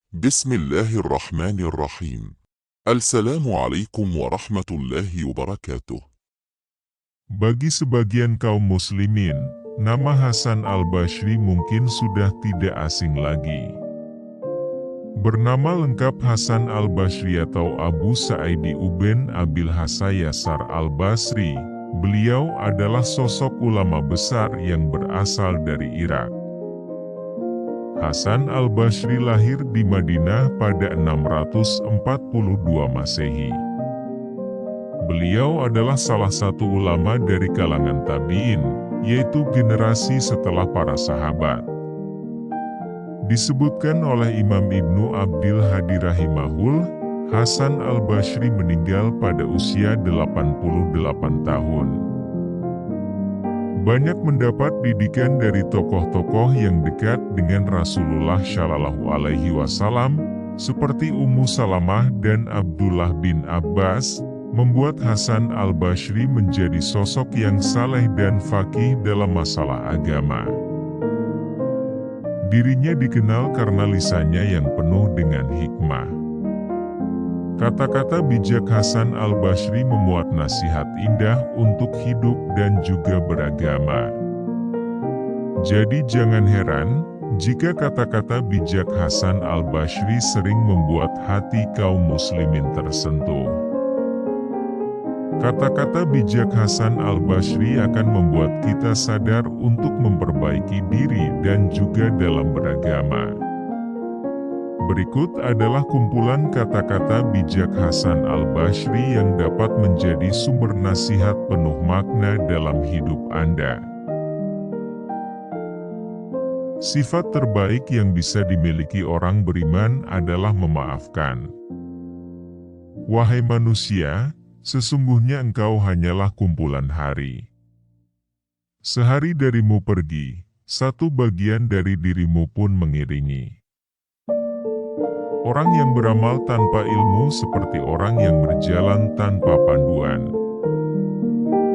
بسم الله الرحمن الرحيم. السلام عليكم ورحمة الله وبركاته. Bagi sebagian kaum muslimin, nama Hasan al-Bashri mungkin sudah tidak asing lagi. Bernama lengkap Hasan al-Bashri atau Abu Sa'idi Uben Abil Hasayasar al-Basri, beliau adalah sosok ulama besar yang berasal dari Irak. Hasan al-Bashri lahir di Madinah pada 642 Masehi. Beliau adalah salah satu ulama dari kalangan tabi'in, yaitu generasi setelah para sahabat. Disebutkan oleh Imam Ibnu Abdil Hadi rahimahul, Hasan al-Bashri meninggal pada usia 88 tahun. Banyak mendapat didikan dari tokoh-tokoh yang dekat dengan Rasulullah Shallallahu Alaihi Wasallam, seperti Ummu Salamah dan Abdullah bin Abbas, membuat Hasan al-Bashri menjadi sosok yang saleh dan faqih dalam masalah agama. Dirinya dikenal karena lisannya yang penuh dengan hikmah. Kata-kata bijak Hasan al-Bashri memuat nasihat indah untuk hidup dan juga beragama. Jadi jangan heran jika kata-kata bijak Hasan al-Bashri sering membuat hati kaum muslimin tersentuh. Kata-kata bijak Hasan al-Bashri akan membuat kita sadar untuk memperbaiki diri dan juga dalam beragama. Berikut adalah kumpulan kata-kata bijak Hasan al-Bashri yang dapat menjadi sumber nasihat penuh makna dalam hidup Anda. Sifat terbaik yang bisa dimiliki orang beriman adalah memaafkan. Wahai manusia, sesungguhnya engkau hanyalah kumpulan hari. Sehari darimu pergi, satu bagian dari dirimu pun mengiringi. Orang yang beramal tanpa ilmu seperti orang yang berjalan tanpa panduan.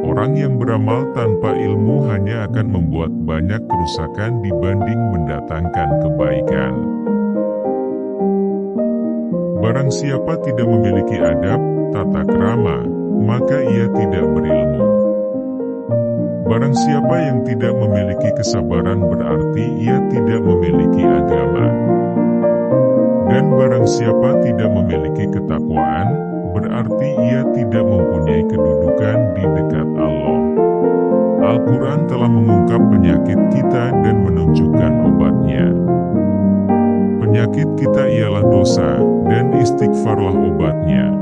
Orang yang beramal tanpa ilmu hanya akan membuat banyak kerusakan dibanding mendatangkan kebaikan. Barang siapa tidak memiliki adab, tata krama, maka ia tidak berilmu. Barang siapa yang tidak memiliki kesabaran berarti ia tidak memiliki agama. Dan barang siapa tidak memiliki ketakwaan, berarti ia tidak mempunyai kedudukan di dekat Allah. Al-Quran telah mengungkap penyakit kita dan menunjukkan obatnya. Penyakit kita ialah dosa, dan istighfarlah obatnya.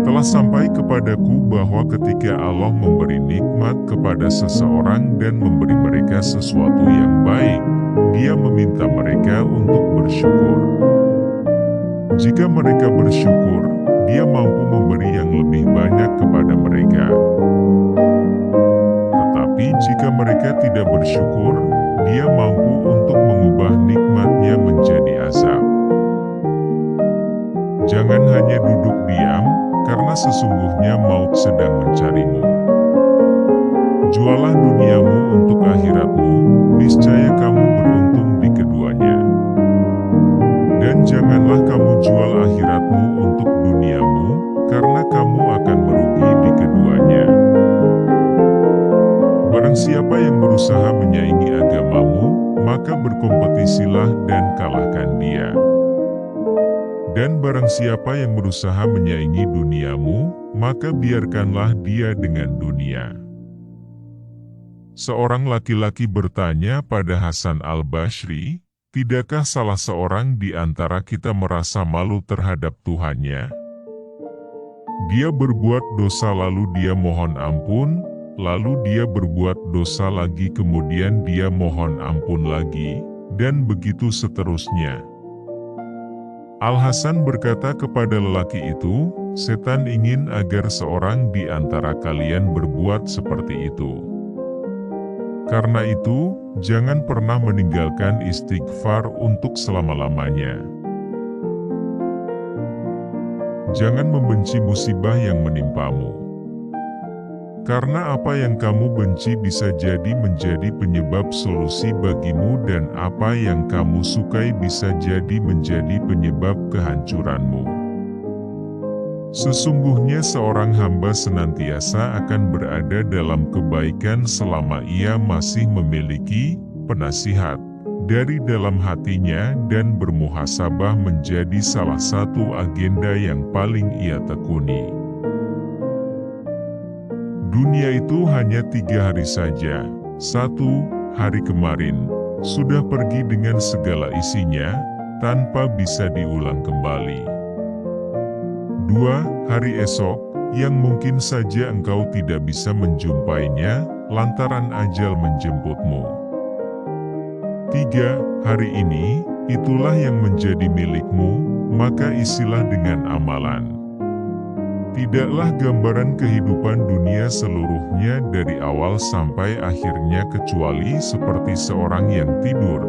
Telah sampai kepadaku bahwa ketika Allah memberi nikmat kepada seseorang dan memberi mereka sesuatu yang baik, Dia meminta mereka untuk bersyukur. Jika mereka bersyukur, Dia mampu memberi yang lebih banyak kepada mereka. Tetapi jika mereka tidak bersyukur, Dia mampu untuk mengubah nikmatnya menjadi azab. Jangan hanya duduk diam, karena sesungguhnya maut sedang mencarimu. Jualah duniamu untuk akhiratmu, niscaya kamu beruntung di keduanya. Dan janganlah kamu jual akhiratmu untuk duniamu, karena kamu akan merugi di keduanya. Barang siapa yang berusaha menyaingi agamamu, maka berkompetisilah dan kalahkan dia. Dan barang siapa yang berusaha menyaingi duniamu, maka biarkanlah dia dengan dunia. Seorang laki-laki bertanya pada Hasan al-Bashri, tidakkah salah seorang di antara kita merasa malu terhadap Tuhannya? Dia berbuat dosa lalu dia mohon ampun, lalu dia berbuat dosa lagi kemudian dia mohon ampun lagi, dan begitu seterusnya. Al-Hasan berkata kepada lelaki itu, setan ingin agar seorang di antara kalian berbuat seperti itu. Karena itu, jangan pernah meninggalkan istighfar untuk selama-lamanya. Jangan membenci musibah yang menimpamu. Karena apa yang kamu benci bisa jadi menjadi penyebab solusi bagimu dan apa yang kamu sukai bisa jadi menjadi penyebab kehancuranmu. Sesungguhnya seorang hamba senantiasa akan berada dalam kebaikan selama ia masih memiliki penasihat dari dalam hatinya dan bermuhasabah menjadi salah satu agenda yang paling ia tekuni. Dunia itu hanya 3 hari saja. 1 hari kemarin sudah pergi dengan segala isinya tanpa bisa diulang kembali. 2 hari esok yang mungkin saja engkau tidak bisa menjumpainya lantaran ajal menjemputmu. 3 hari ini itulah yang menjadi milikmu, maka isilah dengan amalan. Tidaklah gambaran kehidupan dunia seluruhnya dari awal sampai akhirnya kecuali seperti seorang yang tidur.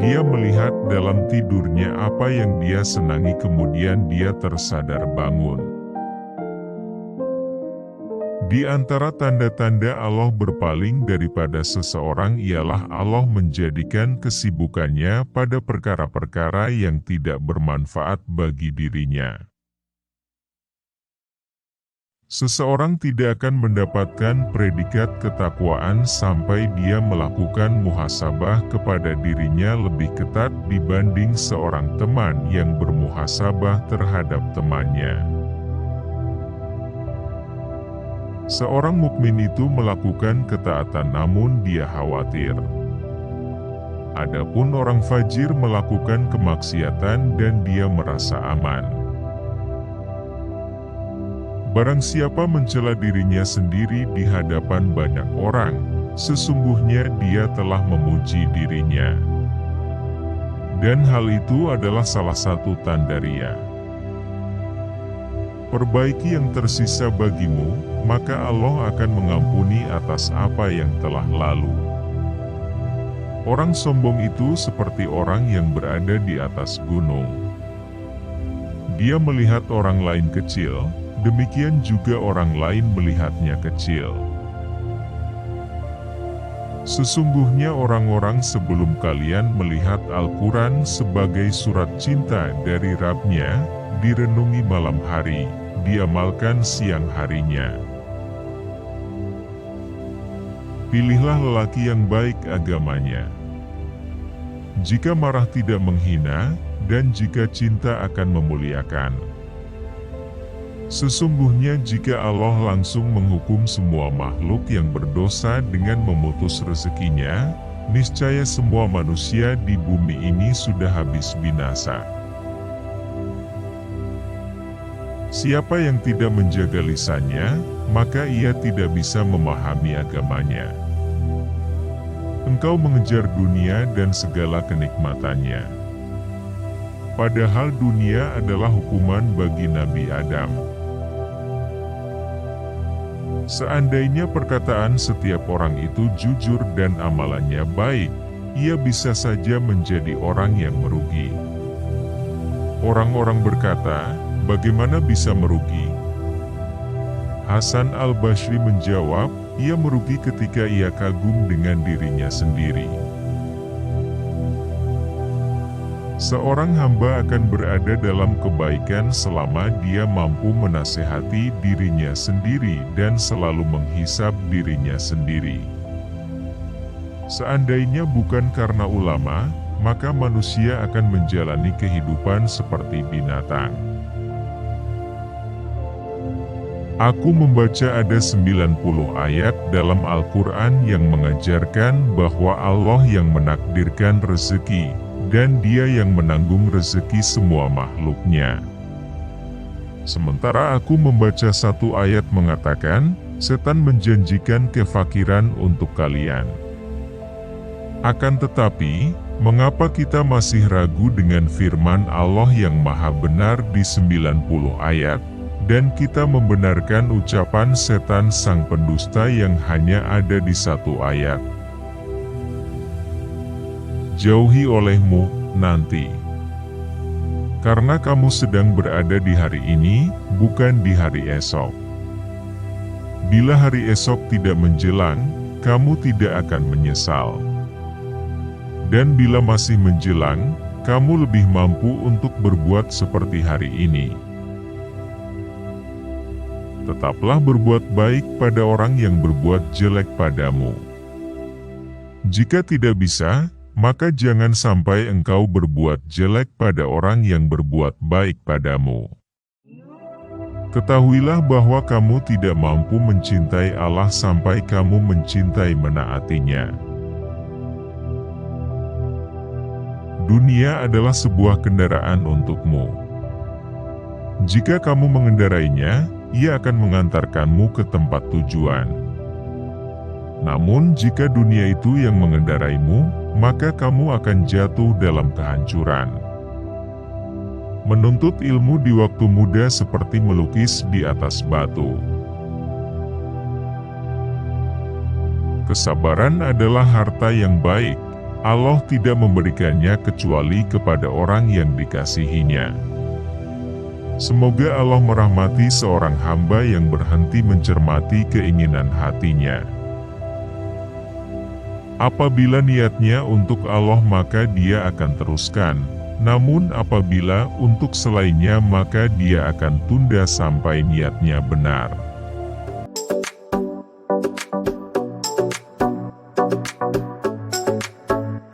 Dia melihat dalam tidurnya apa yang dia senangi kemudian dia tersadar bangun. Di antara tanda-tanda Allah berpaling daripada seseorang ialah Allah menjadikan kesibukannya pada perkara-perkara yang tidak bermanfaat bagi dirinya. Seseorang tidak akan mendapatkan predikat ketakwaan sampai dia melakukan muhasabah kepada dirinya lebih ketat dibanding seorang teman yang bermuhasabah terhadap temannya. Seorang mukmin itu melakukan ketaatan namun dia khawatir. Adapun orang fajir melakukan kemaksiatan dan dia merasa aman. Barang siapa mencela dirinya sendiri di hadapan banyak orang, sesungguhnya dia telah memuji dirinya. Dan hal itu adalah salah satu tanda ria. Perbaiki yang tersisa bagimu, maka Allah akan mengampuni atas apa yang telah lalu. Orang sombong itu seperti orang yang berada di atas gunung. Dia melihat orang lain kecil, demikian juga orang lain melihatnya kecil. Sesungguhnya orang-orang sebelum kalian melihat Al-Quran sebagai surat cinta dari Rabb-nya, direnungi malam hari, diamalkan siang harinya. Pilihlah lelaki yang baik agamanya. Jika marah tidak menghina, dan jika cinta akan memuliakan. Sesungguhnya jika Allah langsung menghukum semua makhluk yang berdosa dengan memutus rezekinya, niscaya semua manusia di bumi ini sudah habis binasa. Siapa yang tidak menjaga lisannya, maka ia tidak bisa memahami agamanya. Engkau mengejar dunia dan segala kenikmatannya. Padahal dunia adalah hukuman bagi Nabi Adam. Seandainya perkataan setiap orang itu jujur dan amalannya baik, ia bisa saja menjadi orang yang merugi. Orang-orang berkata, bagaimana bisa merugi? Hasan al-Basri menjawab, ia merugi ketika ia kagum dengan dirinya sendiri. Seorang hamba akan berada dalam kebaikan selama dia mampu menasehati dirinya sendiri dan selalu menghisab dirinya sendiri. Seandainya bukan karena ulama, maka manusia akan menjalani kehidupan seperti binatang. Aku membaca ada 90 ayat dalam Al-Quran yang mengajarkan bahwa Allah yang menakdirkan rezeki, dan Dia yang menanggung rezeki semua makhluknya. Sementara aku membaca satu ayat mengatakan, setan menjanjikan kefakiran untuk kalian. Akan tetapi, mengapa kita masih ragu dengan firman Allah yang maha benar di 90 ayat, dan kita membenarkan ucapan setan sang pendusta yang hanya ada di satu ayat? Jauhi olehmu nanti. Karena kamu sedang berada di hari ini, bukan di hari esok. Bila hari esok tidak menjelang, kamu tidak akan menyesal. Dan bila masih menjelang, kamu lebih mampu untuk berbuat seperti hari ini. Tetaplah berbuat baik pada orang yang berbuat jelek padamu. Jika tidak bisa, maka jangan sampai engkau berbuat jelek pada orang yang berbuat baik padamu. Ketahuilah bahwa kamu tidak mampu mencintai Allah sampai kamu mencintai menaatinya. Dunia adalah sebuah kendaraan untukmu. Jika kamu mengendarainya, ia akan mengantarkanmu ke tempat tujuan. Namun jika dunia itu yang mengendaraimu, maka kamu akan jatuh dalam kehancuran. Menuntut ilmu di waktu muda seperti melukis di atas batu. Kesabaran adalah harta yang baik. Allah tidak memberikannya kecuali kepada orang yang dikasihinya. Semoga Allah merahmati seorang hamba yang berhenti mencermati keinginan hatinya. Apabila niatnya untuk Allah maka dia akan teruskan, namun apabila untuk selainnya maka dia akan tunda sampai niatnya benar.